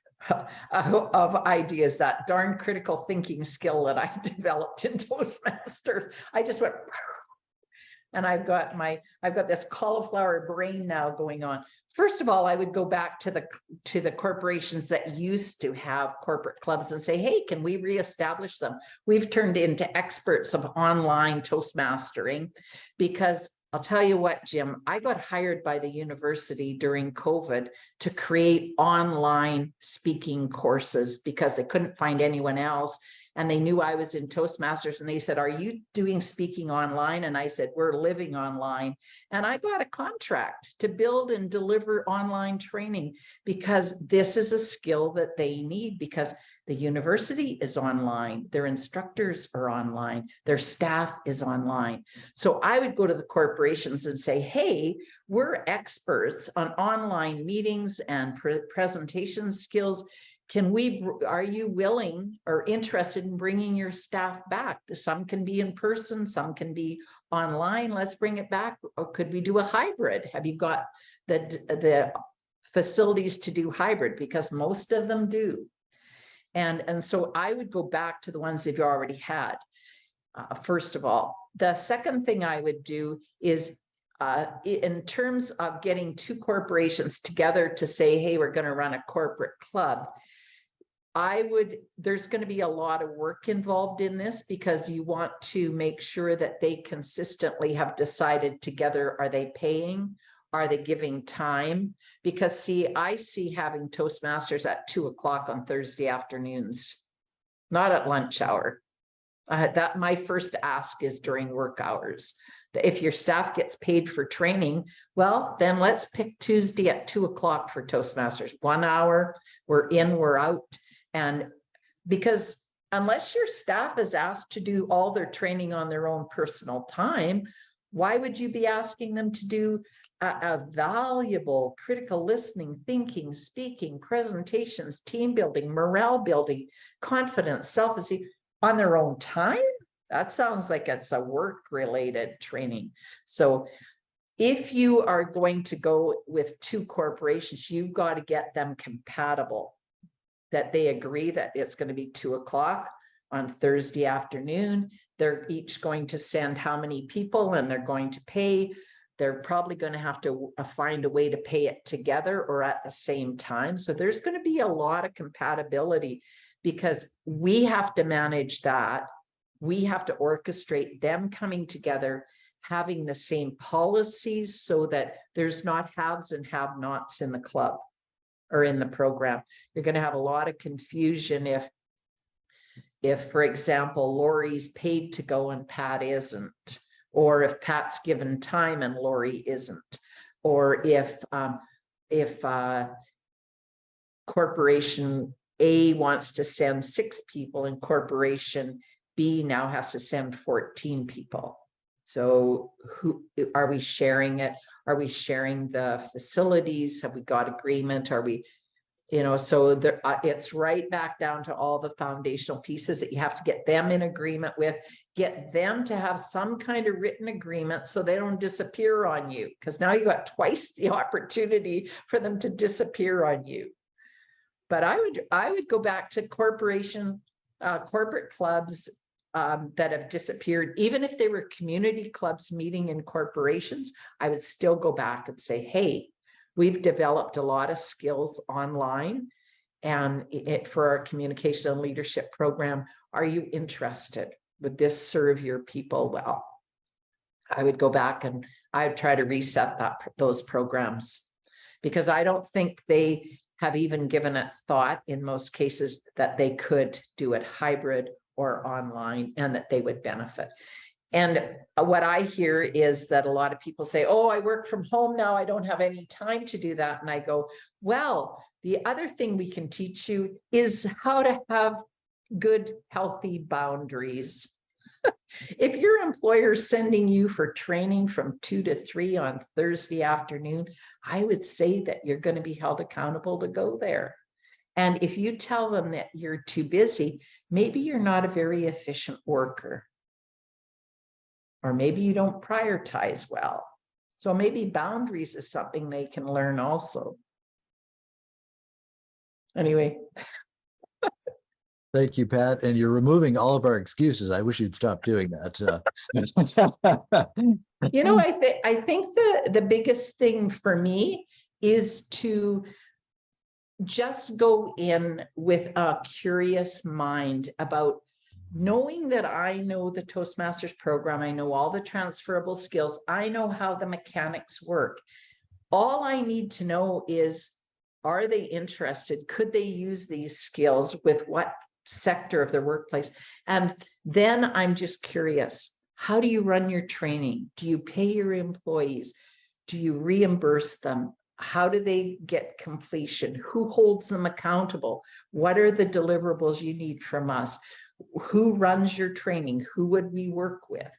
ideas. That darn critical thinking skill that I developed in Toastmasters. I just went, and I've got this cauliflower brain now going on. First of all, I would go back to the corporations that used to have corporate clubs and say, hey, can we reestablish them? We've turned into experts of online Toastmastering, because I'll tell you what, Jim, I got hired by the university during COVID to create online speaking courses because they couldn't find anyone else. And they knew I was in Toastmasters, and they said, are you doing speaking online? And I said, we're living online. And I got a contract to build and deliver online training, because this is a skill that they need, because the university is online, their instructors are online, their staff is online. So I would go to the corporations and say, hey, we're experts on online meetings and presentation skills. Are you willing or interested in bringing your staff back? Some can be in person, some can be online. Let's bring it back. Or could we do a hybrid? Have you got the facilities to do hybrid? Because most of them do. And so I would go back to the ones that you already had, first of all. The second thing I would do is, in terms of getting two corporations together to say, hey, we're going to run a corporate club, there's going to be a lot of work involved in this, because you want to make sure that they consistently have decided together, are they paying? Are they giving time? Because see, I see having Toastmasters at 2 o'clock on Thursday afternoons, not at lunch hour. That my first ask is during work hours. If your staff gets paid for training, well, then let's pick Tuesday at 2 o'clock for Toastmasters. 1 hour, we're in, we're out. And because unless your staff is asked to do all their training on their own personal time, why would you be asking them to do a valuable critical listening, thinking, speaking, presentations, team building, morale building, confidence, self-esteem on their own time? That sounds like it's a work-related training. So if you are going to go with two corporations, you've got to get them compatible, that they agree that it's going to be 2 o'clock on Thursday afternoon. They're each going to send how many people, and they're going to pay. They're probably going to have to find a way to pay it together or at the same time. So there's going to be a lot of compatibility, because we have to manage that. We have to orchestrate them coming together, having the same policies, so that there's not haves and have-nots in the club or in the program. You're going to have a lot of confusion if, for example, Lori's paid to go and Pat isn't, or if Pat's given time and Lori isn't, or if corporation A wants to send 6 people and corporation B now has to send 14 people. So who are we sharing it? Are we sharing the facilities? Have we got agreement? Are we, so there, it's right back down to all the foundational pieces that you have to get them in agreement with, get them to have some kind of written agreement so they don't disappear on you, because now you got twice the opportunity for them to disappear on you. But I would go back to corporate clubs that have disappeared. Even if they were community clubs meeting in corporations, I would still go back and say, hey, we've developed a lot of skills online and for our communication and leadership program. Are you interested? Would this serve your people well? I would go back and I'd try to reset those programs, because I don't think they have even given it thought in most cases that they could do it hybrid or online and that they would benefit. And what I hear is that a lot of people say, oh, I work from home now, I don't have any time to do that. And I go, well, the other thing we can teach you is how to have good, healthy boundaries. If your employer is sending you for training from 2 to 3 on Thursday afternoon, I would say that you're going to be held accountable to go there. And if you tell them that you're too busy, maybe you're not a very efficient worker. Or maybe you don't prioritize well. So maybe boundaries is something they can learn also. Anyway. Thank you, Pat. And you're removing all of our excuses. I wish you'd stop doing that. You know, I think the biggest thing for me is to just go in with a curious mind about knowing that I know the Toastmasters program. I know all the transferable skills. I know how the mechanics work. All I need to know is, are they interested? Could they use these skills with what sector of their workplace? And then I'm just curious, how do you run your training? Do you pay your employees? Do you reimburse them? How do they get completion? Who holds them accountable? What are the deliverables you need from us? Who runs your training? Who would we work with?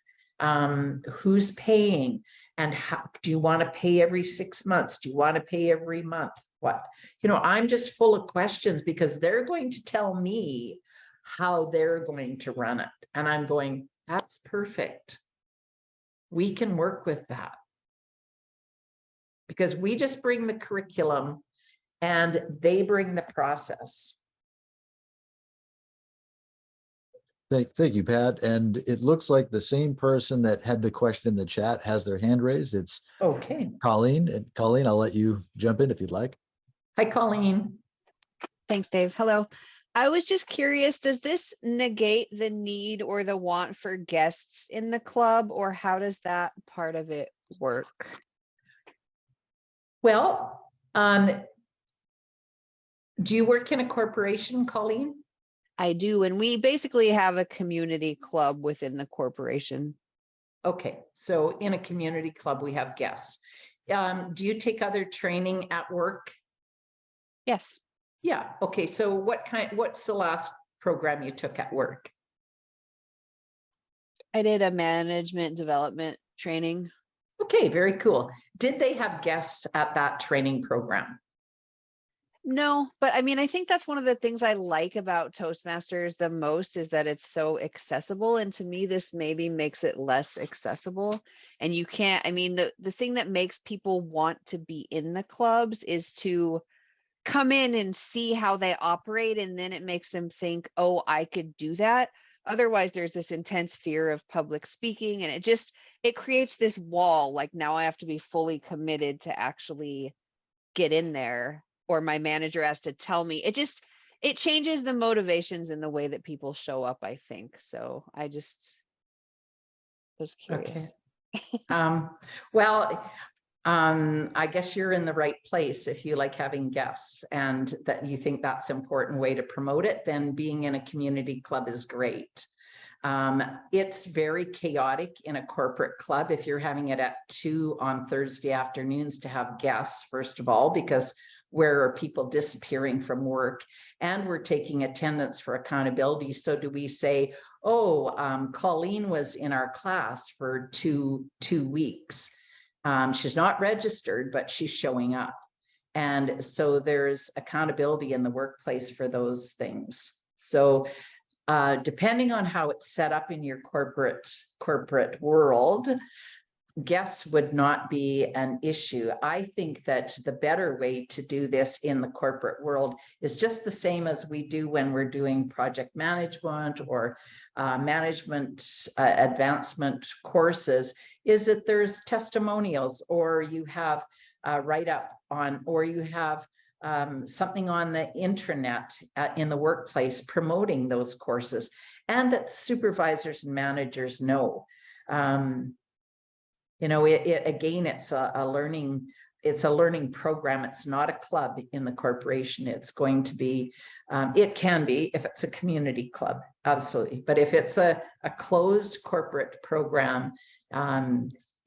Who's paying? And how do you want to pay every 6 months? Do you want to pay every month? What, you know, I'm just full of questions because they're going to tell me how they're going to run it. And I'm going, that's perfect. We can work with that. Because we just bring the curriculum and they bring the process. Thank you, Pat. And it looks like the same person that had the question in the chat has their hand raised. It's Okay. Colleen. And Colleen, I'll let you jump in if you'd like. Hi, Colleen. Thanks, Dave. Hello. I was just curious, does this negate the need or the want for guests in the club, or how does that part of it work? Well, do you work in a corporation, Colleen? I do, and we basically have a community club within the corporation. Okay, so in a community club, we have guests. Do you take other training at work? Yes. Yeah, okay, so what's the last program you took at work? I did a management development training. Okay, very cool. Did they have guests at that training program? No, but I mean, I think that's one of the things I like about Toastmasters the most is that it's so accessible. And to me, this maybe makes it less accessible. And you can't, I mean, the thing that makes people want to be in the clubs is to come in and see how they operate. And then it makes them think, oh, I could do that. Otherwise, there's this intense fear of public speaking. And it creates this wall. Like now I have to be fully committed to actually get in there. Or my manager has to tell me. It changes the motivations in the way that people show up, I think. So I just was curious. Okay. I guess you're in the right place if you like having guests and that you think that's an important way to promote it, then being in a community club is great. It's very chaotic in a corporate club if you're having it at 2 on Thursday afternoons to have guests, first of all, because where are people disappearing from work, and we're taking attendance for accountability. So do we say, oh, Colleen was in our class for two weeks. She's not registered, but she's showing up. And so there's accountability in the workplace for those things. So depending on how it's set up in your corporate world, guests would not be an issue. I think that the better way to do this in the corporate world is just the same as we do when we're doing project management or management advancement courses, is that there's testimonials, or you have a write-up on, or you have something on the intranet in the workplace promoting those courses, and that supervisors and managers know. You know, again, it's a learning program. It's not a club in the corporation. It's going to be, it can be if it's a community club, absolutely. But if it's a closed corporate program,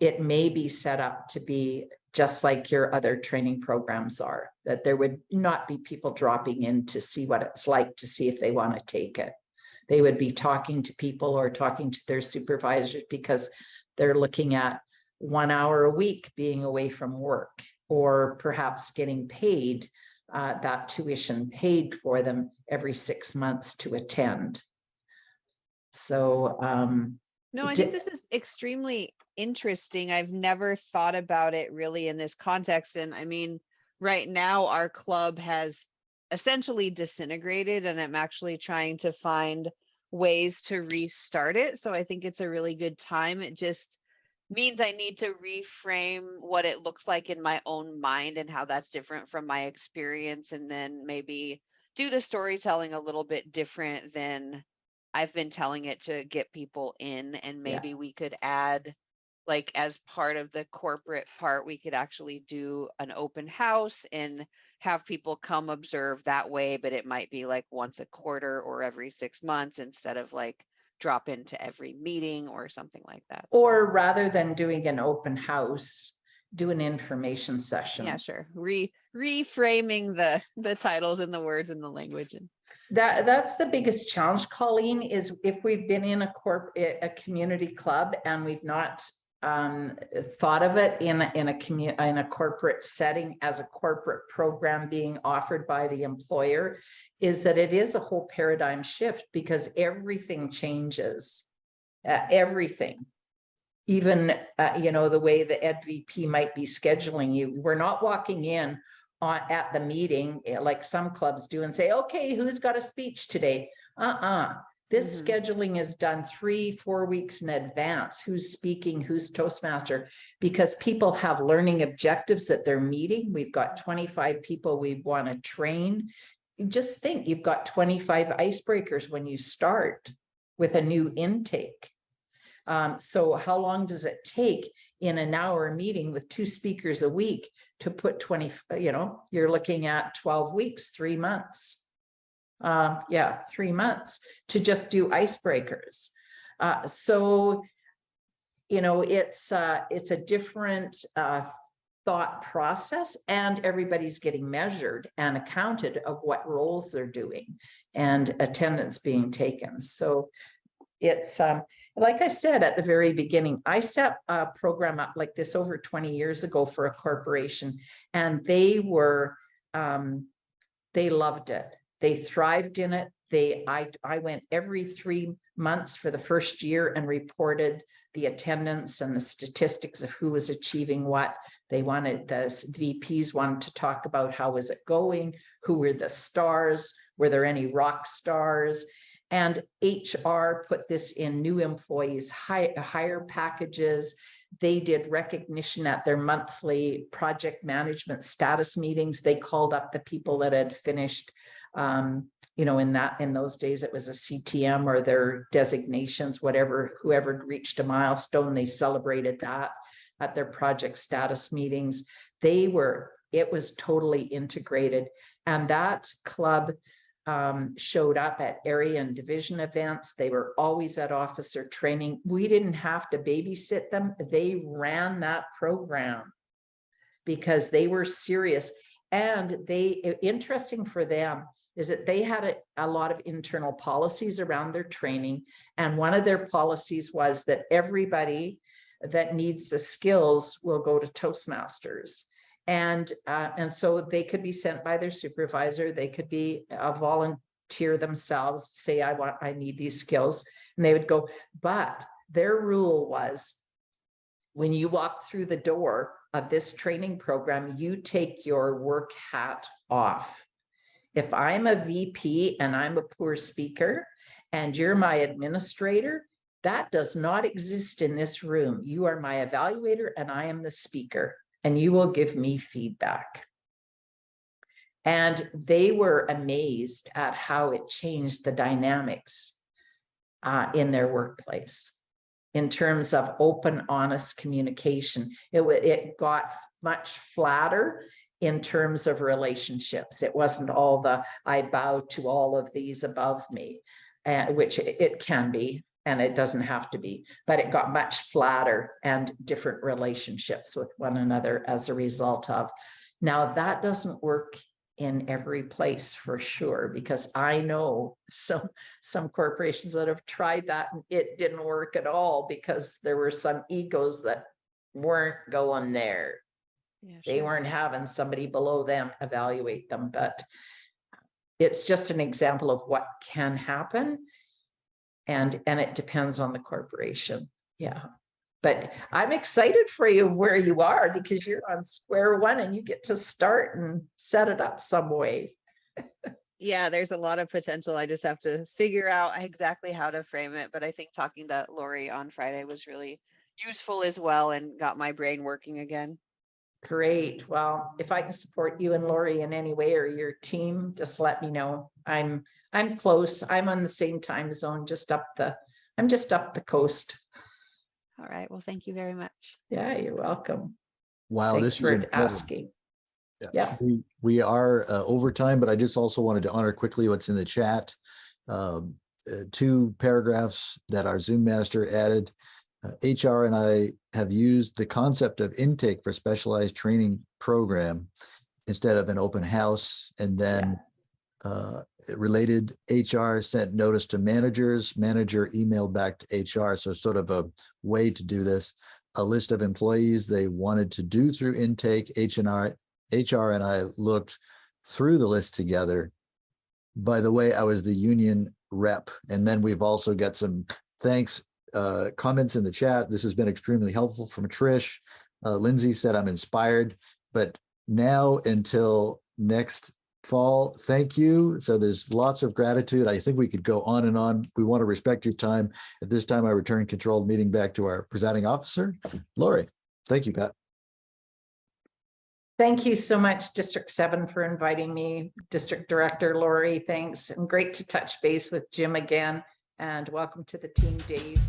it may be set up to be just like your other training programs are, that there would not be people dropping in to see what it's like, to see if they want to take it. They would be talking to people or talking to their supervisors because they're looking at 1 hour a week being away from work, or perhaps getting paid that tuition paid for them every 6 months to attend. So no, I think this is extremely interesting. I've never thought about it really in this context. And I mean, right now our club has essentially disintegrated, and I'm actually trying to find ways to restart it. So I think it's a really good time. It just means I need to reframe what it looks like in my own mind and how that's different from my experience, and then maybe do the storytelling a little bit different than I've been telling it to get people in. And maybe we could add, like, as part of the corporate part, we could actually do an open house and have people come observe that way, but it might be like once a quarter or every 6 months instead of like drop into every meeting or something like that. Or rather than doing an open house, do an information session. Yeah, sure. Reframing the titles and the words and the language. And that's the biggest challenge, Colleen, is if we've been in a community club and we've not thought of it in a corporate setting as a corporate program being offered by the employer, is that it is a whole paradigm shift, because everything changes, everything. Even, you know, the way the EdVP might be scheduling you. We're not walking in at the meeting like some clubs do and say, okay, who's got a speech today? This scheduling is done 3-4 weeks in advance. Who's speaking, who's Toastmaster, because people have learning objectives at their meeting. We've got 25 people we want to train. Just think, you've got 25 icebreakers when you start with a new intake. So how long does it take in an hour meeting with 2 speakers a week to put 20, you know, you're looking at 12 weeks, 3 months. 3 months to just do icebreakers. So, you know, it's a different thought process, and everybody's getting measured and accounted of what roles they're doing and attendance being taken. So it's like I said at the very beginning, I set a program up like this over 20 years ago for a corporation, and they loved it. They thrived in it. I went every 3 months for the first year and reported the attendance and the statistics of who was achieving what. They wanted, the VPs wanted to talk about how was it going, who were the stars, were there any rock stars, and HR put this in new employees, higher packages. They did recognition at their monthly project management status meetings. They called up the people that had finished, you know, in those days, it was a CTM or their designations, whoever reached a milestone, they celebrated that at their project status meetings. It was totally integrated. And that club showed up at area and division events. They were always at officer training. We didn't have to babysit them. They ran that program because they were serious. And interesting for them is that they had a lot of internal policies around their training. And one of their policies was that everybody that needs the skills will go to Toastmasters. And so they could be sent by their supervisor. They could be a volunteer themselves, say, I need these skills, and they would go. But their rule was, when you walk through the door of this training program, you take your work hat off. If I'm a VP and I'm a poor speaker and you're my administrator, that does not exist in this room. You are my evaluator and I am the speaker, and you will give me feedback. And they were amazed at how it changed the dynamics in their workplace in terms of open, honest communication. It got much flatter in terms of relationships. It wasn't all the, I bow to all of these above me, which it can be, and it doesn't have to be, but it got much flatter and different relationships with one another as a result of. Now that doesn't work in every place for sure, because I know some corporations that have tried that and it didn't work at all because there were some egos that weren't going there. Yeah, They sure. weren't having somebody below them evaluate them, but it's just an example of what can happen. And it depends on the corporation. Yeah. But I'm excited for you where you are, because you're on square one and you get to start and set it up some way. Yeah, there's a lot of potential. I just have to figure out exactly how to frame it. But I think talking to Lori on Friday was really useful as well and got my brain working again. Great. Well, if I can support you and Lori in any way, or your team, just let me know. I'm close. I'm on the same time zone, I'm just up the coast. All right. Well, thank you very much. Yeah, you're welcome. Wow, Thanks this is for incredible. asking. Yeah. We are over time, but I just also wanted to honor quickly what's in the chat. 2 paragraphs that our Zoom master added. HR and I have used the concept of intake for specialized training program instead of an open house. And then related, HR sent notice to managers, manager emailed back to HR. So sort of a way to do this. A list of employees they wanted to do through intake. HR and I looked through the list together. By the way, I was the union rep. And then we've also got some thanks comments in the chat. This has been extremely helpful from Trish. Lindsay said, I'm inspired, but now until next fall, thank you. So there's lots of gratitude. I think we could go on and on. We want to respect your time. At this time, I return control of the meeting back to our presiding officer, Lori. Thank you, Pat. Thank you so much, District 7, for inviting me. District Director Lori, thanks. And great to touch base with Jim again. And welcome to the team, Dave.